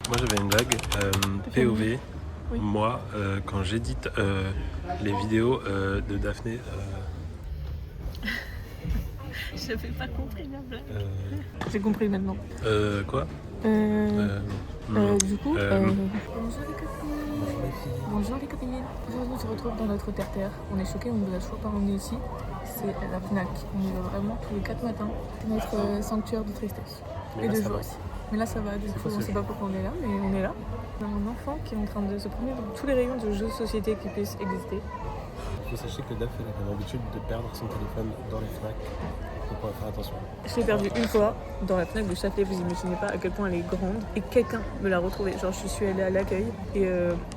Moi j'avais une blague, POV, Oui. moi quand j'édite les vidéos de Daphné, J'avais pas compris la blague. J'ai compris maintenant. quoi Du coup, bonjour les copines. Bonjour les filles. Bonjour les copines. Aujourd'hui, on se retrouve dans notre terre-terre. On est choqués, on nous a toujours pas emmenés ici. C'est la Fnac. On y va vraiment tous les 4 matins. C'est notre sanctuaire de tristesse. Et de joie aussi. Mais là, ça va. Du coup, on sait pas pourquoi on est là, mais on est là. On a un enfant qui est en train de se promener dans tous les rayons de jeux de société qui puissent exister. Il faut sachez que Daph elle a comme habitude de perdre son téléphone dans les Fnac, donc on va faire attention. Je l'ai perdu une fois dans la Fnac de Châtelet, vous imaginez pas à quel point elle est grande. Et quelqu'un me l'a retrouvée, genre je suis allée à l'accueil et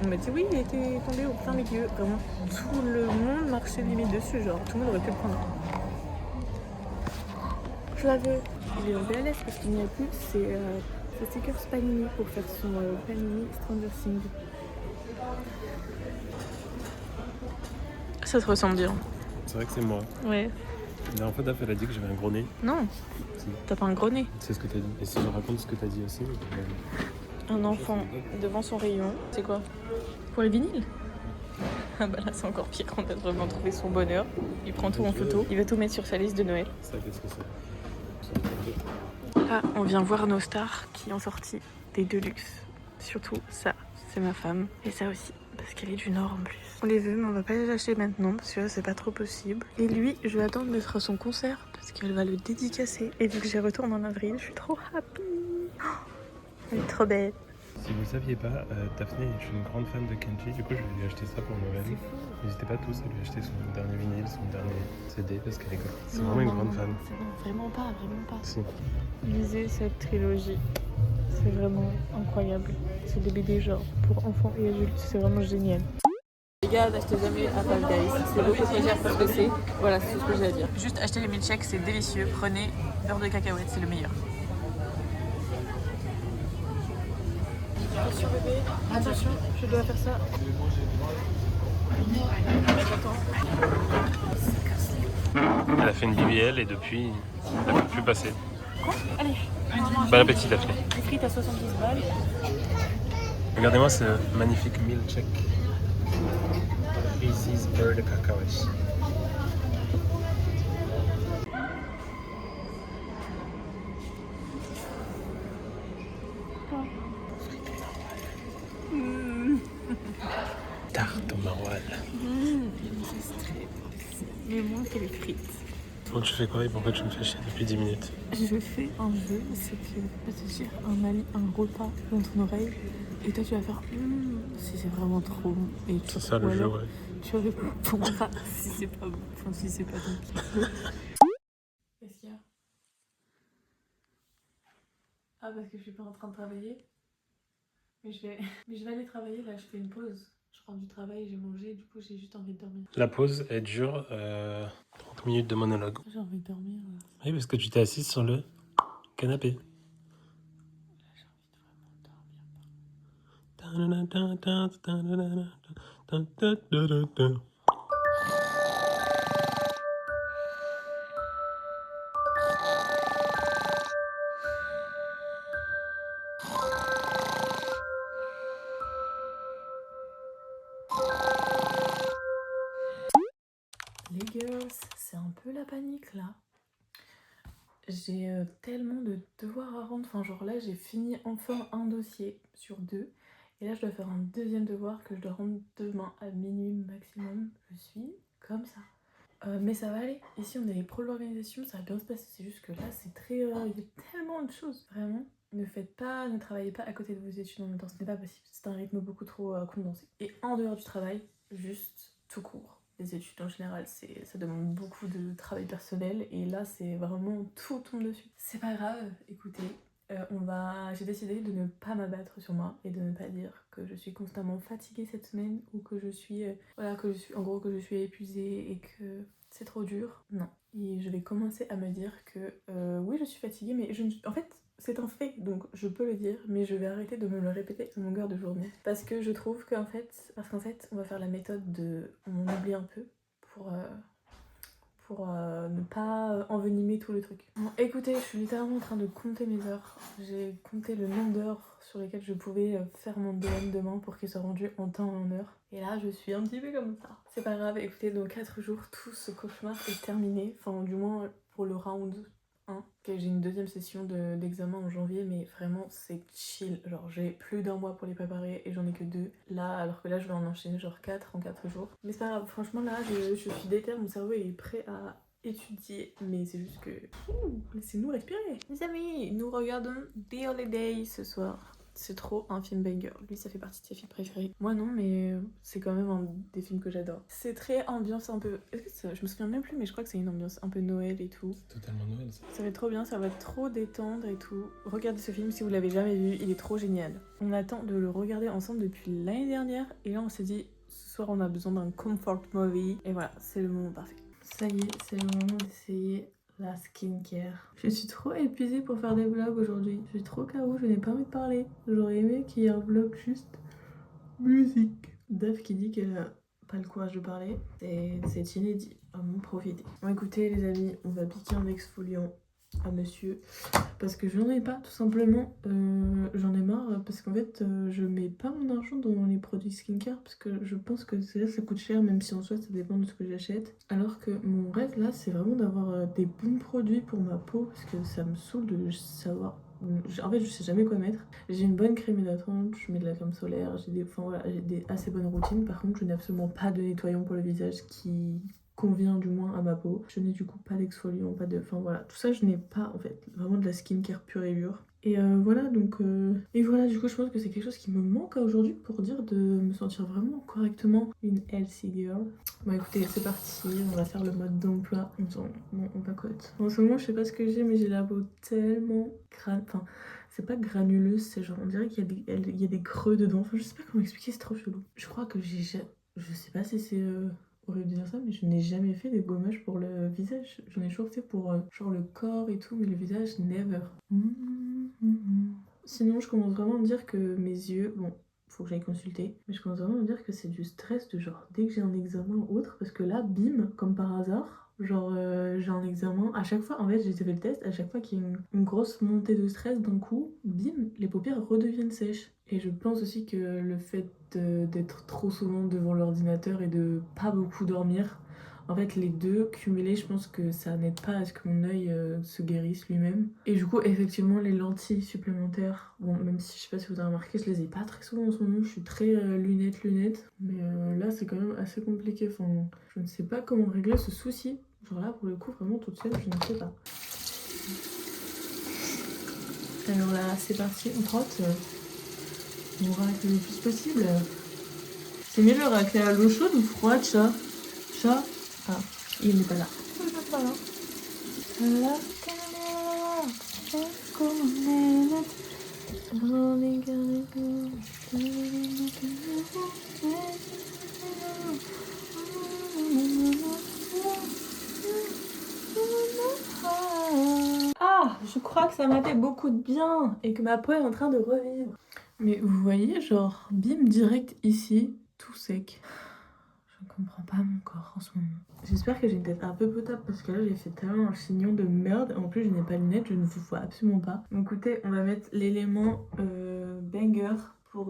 on m'a dit oui, il était tombé au plein milieu. Vraiment, tout le monde marchait limite dessus, genre tout le monde aurait pu le prendre. Je la veux. Il est en PLS parce qu'il n'y a plus, c'est stickers Panini pour faire son Panini Stranger Things. Ça te ressemble bien. C'est vrai que c'est moi. Ouais. La dernière fois Daph elle a dit que j'avais un gros nez. Non, Si. t'as pas un gros nez. C'est ce que t'as dit. Et si je raconte ce que t'as dit aussi, Un enfant devant son rayon. C'est quoi? Pour les vinyles? Ah bah là c'est encore pire, on a vraiment trouvé son bonheur. Il prend tout en photo, il va tout mettre sur sa liste de Noël. ça qu'est-ce que c'est? Là on vient voir nos stars qui ont sorti des Deluxe. Surtout ça, c'est ma femme. Et ça aussi, parce qu'elle est du Nord en plus. On les veut mais on va pas les acheter maintenant parce que là c'est pas trop possible. Et lui, je vais attendre d'être à son concert parce qu'elle va le dédicacer. Et vu que j'y retourne en avril, je suis trop happy. Oh, elle est trop belle. Si vous ne saviez pas, Daphné est une grande fan de Kenji, du coup je vais lui acheter ça pour Noël. N'hésitez pas tous à lui acheter son dernier vinyle, son dernier CD parce qu'elle est grande. C'est vraiment une grande fan. Vraiment pas, vraiment pas. Si. Lisez cette trilogie. C'est vraiment incroyable. C'est des BD genre pour enfants et adultes. C'est vraiment génial. Les gars, n'achetez jamais à Fall Guys. C'est beaucoup trop cher parce que c'est. Voilà, c'est tout ce que j'ai à dire. Juste achetez les milkshakes, c'est délicieux. Prenez beurre de cacahuète, c'est le meilleur. Attention bébé, attention, je dois faire ça. Elle a fait une BBL et depuis, elle ne peut plus passer. Quoi? Allez. Bon appétit Daphné. Les frites à 70 balles. Regardez-moi ce magnifique milkshake. Reese's beurre de cacahuètes. Tarte au maroilles. Mais moins que les frites. Donc tu fais quoi et pourquoi tu me fais chier depuis 10 minutes? Je fais un jeu, c'est que je vais te dire un repas dans ton oreille et toi tu vas faire si c'est vraiment trop bon et tu C'est ça le jeu, ouais. tu répondras si c'est pas bon, enfin si c'est pas bon. Qu'est-ce qu'il y a? Ah parce que je suis pas en train de travailler. Mais je vais aller travailler là, je fais une pause. Je rentre du travail, j'ai mangé, du coup j'ai juste envie de dormir. La pause, elle dure 30 minutes de monologue. J'ai envie de dormir. Oui, parce que tu t'es assise sur le canapé. Là j'ai envie de vraiment dormir. Les girls, c'est un peu la panique là. J'ai tellement de devoirs à rendre. Enfin, genre là, j'ai fini enfin un dossier sur 2. Et là, je dois faire un deuxième devoir que je dois rendre demain à minuit maximum. Je suis comme ça. Mais ça va aller. Ici, on a les pros de l'organisation, ça va bien se passer. C'est juste que là, c'est très. Il y a tellement de choses. Vraiment, ne travaillez pas à côté de vos études en même temps. Ce n'est pas possible. C'est un rythme beaucoup trop condensé. Et en dehors du travail, juste tout court. Les études en général, ça demande beaucoup de travail personnel. Et là, c'est vraiment tout tombe dessus. C'est pas grave, écoutez. J'ai décidé de ne pas m'abattre sur moi et de ne pas dire que je suis constamment fatiguée cette semaine ou que je suis que je suis épuisée et que c'est trop dur. Non. Et je vais commencer à me dire que oui, je suis fatiguée, mais en fait, c'est un fait, donc je peux le dire, mais je vais arrêter de me le répéter à longueur de journée. Parce que je trouve qu'en fait, on va faire la méthode de on oublie un peu pour pour ne pas envenimer tout le truc. Bon, écoutez, je suis littéralement en train de compter mes heures. J'ai compté le nombre d'heures sur lesquelles je pouvais faire mon DM demain pour qu'il soit rendu en temps et en heure. Et là, je suis un petit peu comme ça. C'est pas grave, écoutez, dans 4 jours, tout ce cauchemar est terminé. Enfin, du moins pour le round 1. Ok, j'ai une deuxième session d'examen en janvier, mais vraiment, c'est chill. Genre, j'ai plus d'1 mois pour les préparer et j'en ai que 2. Là, alors que là, je vais en enchaîner genre 4 en 4 jours. Mais c'est pas grave, franchement, là, je suis déter, mon cerveau est prêt à étudier, mais c'est juste que... laissez-nous respirer. Les amis, nous regardons The Holiday ce soir. C'est trop un film banger. Lui, ça fait partie de ses films préférés. Moi, non, mais c'est quand même un des films que j'adore. C'est très ambiance un peu... Est-ce que ça... Je me souviens même plus, mais je crois que c'est une ambiance un peu Noël et tout. C'est totalement Noël, ça. Ça va être trop bien, ça va trop détendre et tout. Regardez ce film si vous l'avez jamais vu, il est trop génial. On attend de le regarder ensemble depuis l'année dernière. Et là, on s'est dit, ce soir, on a besoin d'un comfort movie. Et voilà, c'est le moment parfait. Ça y est, c'est le moment d'essayer la skincare. Je suis trop épuisée pour faire des vlogs aujourd'hui. Je suis trop KO, je n'ai pas envie de parler. J'aurais aimé qu'il y ait un vlog juste musique. Dave qui dit qu'elle a pas le courage de parler. C'est inédit. À m'en profiter. Bon, écoutez les amis, on va piquer un exfoliant à monsieur. Parce que j'en ai pas, tout simplement. J'en ai marre parce qu'en fait, je mets pas mon argent dans les produits skincare parce que je pense que ça coûte cher, même si en soi ça dépend de ce que j'achète. Alors que mon rêve là, c'est vraiment d'avoir des bons produits pour ma peau parce que ça me saoule de savoir. En fait, je sais jamais quoi mettre. J'ai une bonne crème hydratante, je mets de la crème solaire, j'ai des assez bonnes routines. Par contre, je n'ai absolument pas de nettoyant pour le visage qui convient du moins à ma peau. Je n'ai du coup pas d'exfoliant, pas de... Enfin voilà, tout ça je n'ai pas en fait. Vraiment de la skincare pure et dure. Et voilà, donc... Et voilà, du coup je pense que c'est quelque chose qui me manque aujourd'hui pour dire de me sentir vraiment correctement une healthy girl. Bon écoutez, c'est parti, on va faire le mode d'emploi. On pacote. En ce moment, je sais pas ce que j'ai, mais j'ai la peau tellement Enfin, c'est pas granuleuse, c'est genre, on dirait qu'il y a des creux dedans. Enfin, je sais pas comment expliquer, c'est trop chelou. Je crois que je sais pas si c'est... horrible de dire ça, mais je n'ai jamais fait des gommages pour le visage. J'en ai toujours fait pour genre le corps et tout, mais le visage, never. Sinon, je commence vraiment à me dire que mes yeux, bon, faut que j'aille consulter, mais je commence vraiment à me dire que c'est du stress de genre, dès que j'ai un examen ou autre, parce que là, bim, comme par hasard, genre j'ai un examen, à chaque fois, en fait j'ai fait le test, à chaque fois qu'il y a une grosse montée de stress d'un coup, bim, les paupières redeviennent sèches. Et je pense aussi que le fait d'être trop souvent devant l'ordinateur et de pas beaucoup dormir, en fait les deux cumulés, je pense que ça n'aide pas à ce que mon œil se guérisse lui-même. Et du coup effectivement les lentilles supplémentaires, bon même si je sais pas si vous avez remarqué, je les ai pas très souvent en ce moment, je suis très lunettes, mais là c'est quand même assez compliqué, enfin je ne sais pas comment régler ce souci. Genre là pour le coup vraiment toute seule je ne sais pas. Alors là c'est parti, on trotte. On racle le plus possible. C'est mieux de le racler à l'eau chaude ou froide, chat? Chat? Ah, il n'est pas là. Il n'est pas là. Ah, je crois que ça m'a fait beaucoup de bien et que ma peau est en train de revivre. Mais vous voyez, genre, bim, direct ici, tout sec. Je ne comprends pas mon corps en ce moment. J'espère que j'ai une tête un peu potable parce que là j'ai fait tellement un chignon de merde. En plus je n'ai pas de lunettes, je ne vous vois absolument pas. Donc écoutez, on va mettre l'élément banger pour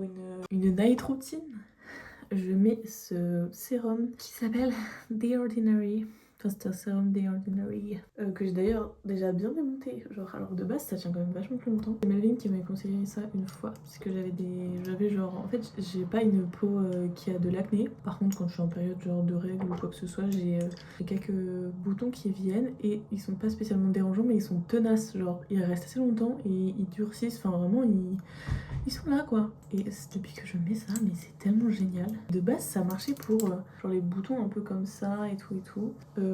une night routine. Je mets ce sérum qui s'appelle The Ordinary. Enfin, c'est un sérum The Ordinary que j'ai d'ailleurs déjà bien démonté. Genre, alors de base, ça tient quand même vachement plus longtemps. C'est Melvin qui m'a conseillé ça une fois parce que j'avais genre, en fait, j'ai pas une peau qui a de l'acné. Par contre, quand je suis en période genre de règles ou quoi que ce soit, j'ai quelques boutons qui viennent et ils sont pas spécialement dérangeants, mais ils sont tenaces. Genre, ils restent assez longtemps et ils durcissent. Enfin, vraiment, ils sont là quoi. Et c'est depuis que je mets ça, mais c'est tellement génial. De base ça marchait pour genre les boutons un peu comme ça et tout.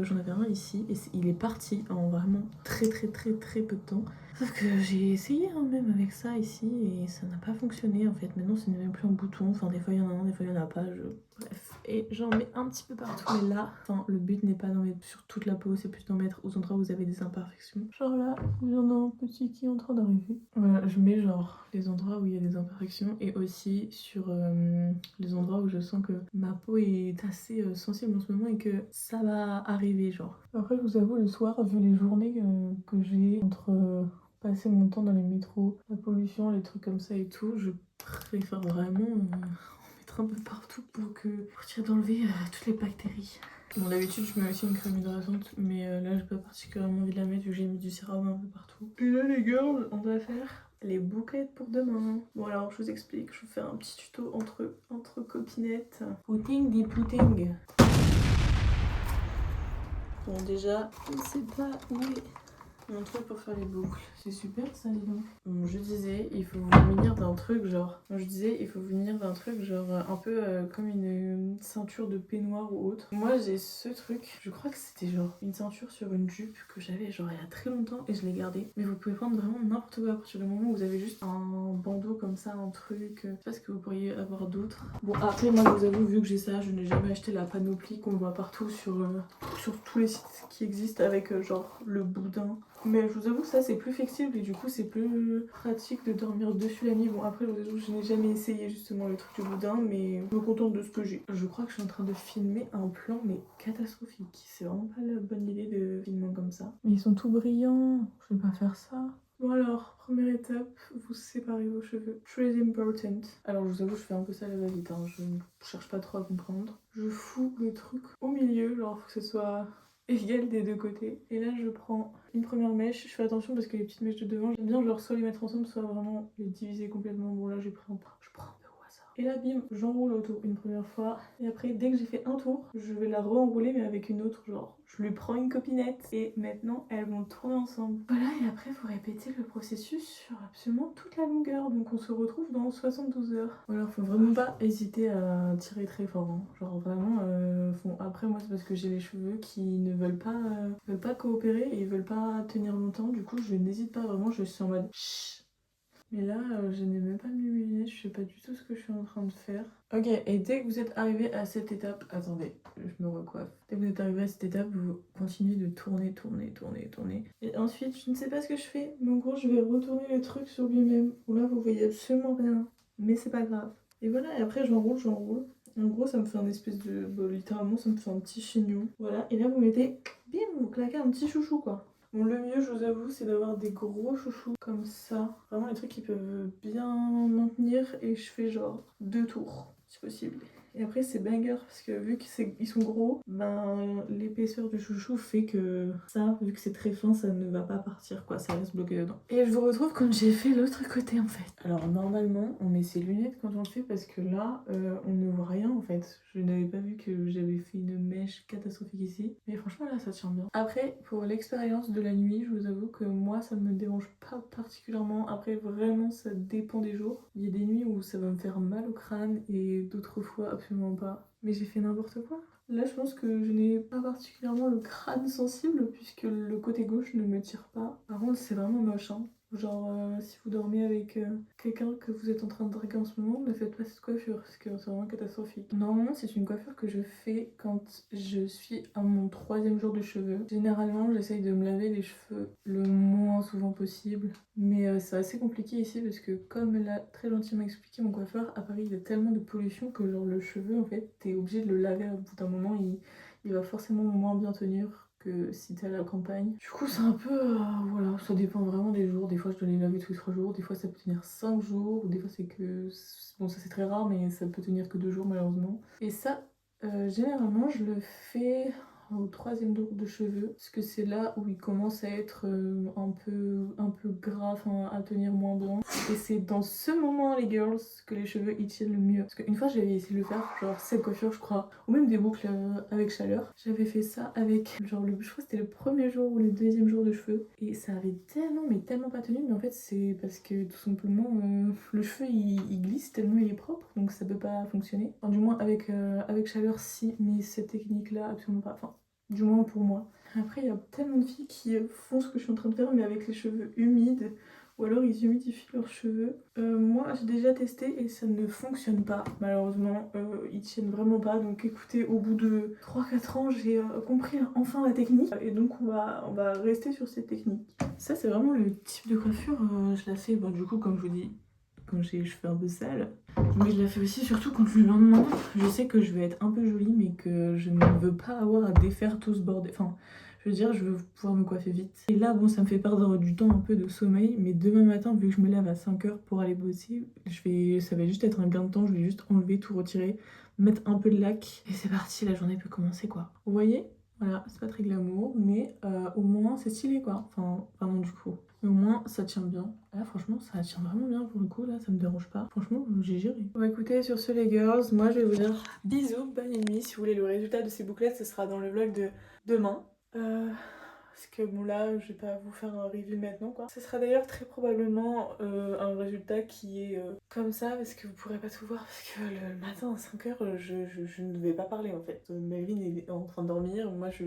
J'en avais un ici et il est parti en vraiment très peu de temps. Sauf que j'ai essayé même avec ça ici et ça n'a pas fonctionné en fait. Maintenant ce n'est même plus un bouton. Enfin des fois il y en a un, des fois il y en a pas. Bref. et j'en mets un petit peu partout. Mais là, enfin, le but n'est pas d'en mettre sur toute la peau, c'est plus d'en mettre aux endroits où vous avez des imperfections. Genre là, j'en ai un petit qui est en train d'arriver. Voilà, je mets genre les endroits où il y a des imperfections et aussi sur les endroits où je sens que ma peau est assez sensible en ce moment et que ça va arriver genre. Après, je vous avoue, le soir, vu les journées que j'ai entre passer mon temps dans les métros, la pollution, les trucs comme ça et tout, je préfère vraiment en mettre un peu partout pour tirer d'enlever toutes les bactéries. Bon, d'habitude, je mets aussi une crème hydratante, mais là, j'ai pas particulièrement envie de la mettre vu que j'ai mis du sérum un peu partout. Et là, les girls, on va faire les bouclettes pour demain. Bon, alors, je vous explique, je vais faire un petit tuto entre copinettes. Putting des pudding. Bon, déjà, je sais pas où est mon truc pour faire les boucles. C'est super ça, dis donc. Bon, je disais, il faut vous munir d'un truc genre. Un peu comme une ceinture de peignoir ou autre. Moi, j'ai ce truc. Je crois que c'était genre une ceinture sur une jupe que j'avais genre il y a très longtemps et je l'ai gardée. Mais vous pouvez prendre vraiment n'importe quoi à partir du moment où vous avez juste un bandeau comme ça, un truc. Je sais pas ce que vous pourriez avoir d'autre. Bon, après, moi, je vous avoue, vu que j'ai ça, je n'ai jamais acheté la panoplie qu'on voit partout sur tous les sites qui existent avec genre le boudin. Mais je vous avoue, ça c'est plus flexible et du coup c'est plus pratique de dormir dessus la nuit. Bon, après, je vous avoue, je n'ai jamais essayé justement le truc du boudin, mais je me contente de ce que j'ai. Je crois que je suis en train de filmer un plan, mais catastrophique. C'est vraiment pas la bonne idée de filmer comme ça. Mais ils sont tout brillants, je vais pas faire ça. Bon alors, première étape, vous séparez vos cheveux. Très important. Alors je vous avoue, je fais un peu ça à la va-vite, hein. Je ne cherche pas trop à comprendre. Je fous le truc au milieu, genre faut que ce soit égal des deux côtés. Et là je prends une première mèche, je fais attention parce que les petites mèches de devant, j'aime bien genre soit les mettre ensemble, soit vraiment les diviser complètement. Bon là je prends un peu au hasard. Et là bim, j'enroule autour une première fois. Et après dès que j'ai fait un tour, je vais la re-enrouler mais avec une autre, genre je lui prends une copinette et maintenant elles vont tourner ensemble. Voilà, et après il faut répéter le processus sur absolument toute la longueur. Donc on se retrouve dans 72 heures. Voilà, faut vraiment pas hésiter à tirer très fort, hein. Genre vraiment, après moi c'est parce que j'ai les cheveux qui ne veulent pas coopérer et ils veulent pas tenir longtemps. Du coup je n'hésite pas vraiment, je suis en mode chut. Mais là, je n'ai même pas mis mes lunettes, je sais pas du tout ce que je suis en train de faire. Ok, et dès que vous êtes arrivé à cette étape, attendez, je me recoiffe. Dès que vous êtes arrivé à cette étape, vous continuez de tourner. Et ensuite, je ne sais pas ce que je fais, mais en gros, je vais retourner le truc sur lui-même. Bon là, vous voyez absolument rien, mais c'est pas grave. Et voilà, et après, j'enroule. En gros, ça me fait un espèce de... Bah, littéralement, ça me fait un petit chignon. Voilà, et là, vous mettez... Bim, vous claquez un petit chouchou, quoi. Bon, le mieux, je vous avoue, c'est d'avoir des gros chouchous comme ça. Vraiment, les trucs qui peuvent bien maintenir. Et je fais genre 2 tours, si possible. Et après, c'est banger parce que vu qu'ils sont gros, ben l'épaisseur du chouchou fait que ça, vu que c'est très fin, ça ne va pas partir, quoi. Ça reste bloqué dedans. Et je vous retrouve quand j'ai fait l'autre côté, en fait. Alors, normalement, on met ses lunettes quand on le fait parce que là, on ne voit rien, en fait. Je n'avais pas vu que j'avais fait une mèche catastrophique ici. Mais franchement, là, ça tient bien. Après, pour l'expérience de la nuit, je vous avoue que moi, ça me dérange pas particulièrement. Après, vraiment, ça dépend des jours. Il y a des nuits où ça va me faire mal au crâne et d'autres fois, absolument pas. Mais j'ai fait n'importe quoi. Là, je pense que je n'ai pas particulièrement le crâne sensible puisque le côté gauche ne me tire pas. Par contre, c'est vraiment moche, hein. Genre, si vous dormez avec quelqu'un que vous êtes en train de draguer en ce moment, ne faites pas cette coiffure, parce que c'est vraiment catastrophique. Normalement, c'est une coiffure que je fais quand je suis à mon 3e jour de cheveux. Généralement, j'essaye de me laver les cheveux le moins souvent possible. Mais c'est assez compliqué ici, parce que comme l'a très gentiment expliqué mon coiffeur, à Paris, il y a tellement de pollution que genre le cheveu, en fait, t'es obligé de le laver au bout d'un moment, il va forcément moins bien tenir que si t'es à la campagne. Du coup, c'est un peu... voilà, ça dépend vraiment des jours. Des fois, je dois les laver tous les 3 jours. Des fois, ça peut tenir 5 jours. Ou des fois, c'est que... Bon, ça, c'est très rare, mais ça peut tenir que 2 jours, malheureusement. Et ça, généralement, je le fais au 3e jour de cheveux. Parce que c'est là où il commence à être un peu gras, enfin, à tenir moins bien. Et c'est dans ce moment, les girls, que les cheveux, ils tiennent le mieux. Parce qu'une fois, j'avais essayé de le faire, genre cette coiffure, je crois. Ou même des boucles avec chaleur. J'avais fait ça avec, genre, je crois que c'était le 1er jour ou le 2e jour de cheveux. Et ça avait tellement, mais tellement pas tenu. Mais en fait, c'est parce que tout simplement, le cheveu, il glisse tellement il est propre. Donc ça peut pas fonctionner. Enfin, du moins, avec chaleur, si. Mais cette technique-là, absolument pas. Enfin, du moins pour moi. Après, il y a tellement de filles qui font ce que je suis en train de faire, mais avec les cheveux humides, ou alors ils humidifient leurs cheveux. Moi j'ai déjà testé et ça ne fonctionne pas malheureusement, ils tiennent vraiment pas. Donc écoutez, au bout de 3-4 ans j'ai compris enfin la technique et donc on va rester sur cette technique. Ça c'est vraiment le type de coiffure, je la fais du coup comme je vous dis quand j'ai les cheveux un peu sales. Mais je la fais aussi surtout quand le lendemain, je sais que je vais être un peu jolie mais que je ne veux pas avoir à défaire tout ce bordel. Enfin, je veux dire, je veux pouvoir me coiffer vite. Et là, bon, ça me fait perdre du temps un peu de sommeil, mais demain matin, vu que je me lève à 5h pour aller bosser, ça va juste être un gain de temps, je vais juste enlever, tout retirer, mettre un peu de lac, et c'est parti, la journée peut commencer quoi. Vous voyez? Voilà, c'est pas très glamour, mais au moins c'est stylé quoi. Enfin, pardon du coup. Mais au moins ça tient bien. Là franchement ça tient vraiment bien pour le coup, là ça me dérange pas. Franchement j'ai géré. Bon écoutez, sur ce les girls, moi je vais vous dire bisous, bonne nuit. Si vous voulez le résultat de ces bouclettes, ce sera dans le vlog de demain. Parce que bon là je vais pas vous faire un review maintenant quoi. Ce sera d'ailleurs très probablement un résultat qui est comme ça parce que vous pourrez pas tout voir parce que le matin à 5h je ne vais pas parler en fait. Melvin est en train de dormir, moi je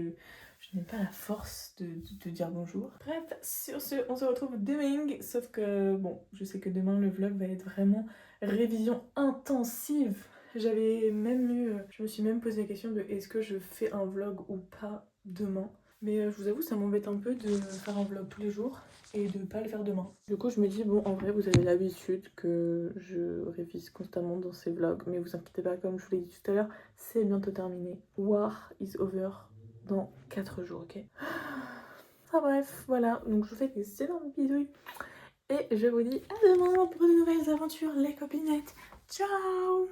n'ai pas la force de dire bonjour. Bref, sur ce, on se retrouve demain, sauf que bon, je sais que demain le vlog va être vraiment révision intensive. J'avais même eu, je me suis même posé la question de est-ce que je fais un vlog ou pas demain. Mais je vous avoue, ça m'embête un peu de faire un vlog tous les jours et de pas le faire demain. Du coup, je me dis, bon, en vrai, vous avez l'habitude que je révise constamment dans ces vlogs. Mais vous inquiétez pas, comme je vous l'ai dit tout à l'heure, c'est bientôt terminé. War is over dans 4 jours, ok? Enfin bref, voilà. Donc je vous fais des énormes bisous. Et je vous dis à demain pour de nouvelles aventures, les copinettes. Ciao!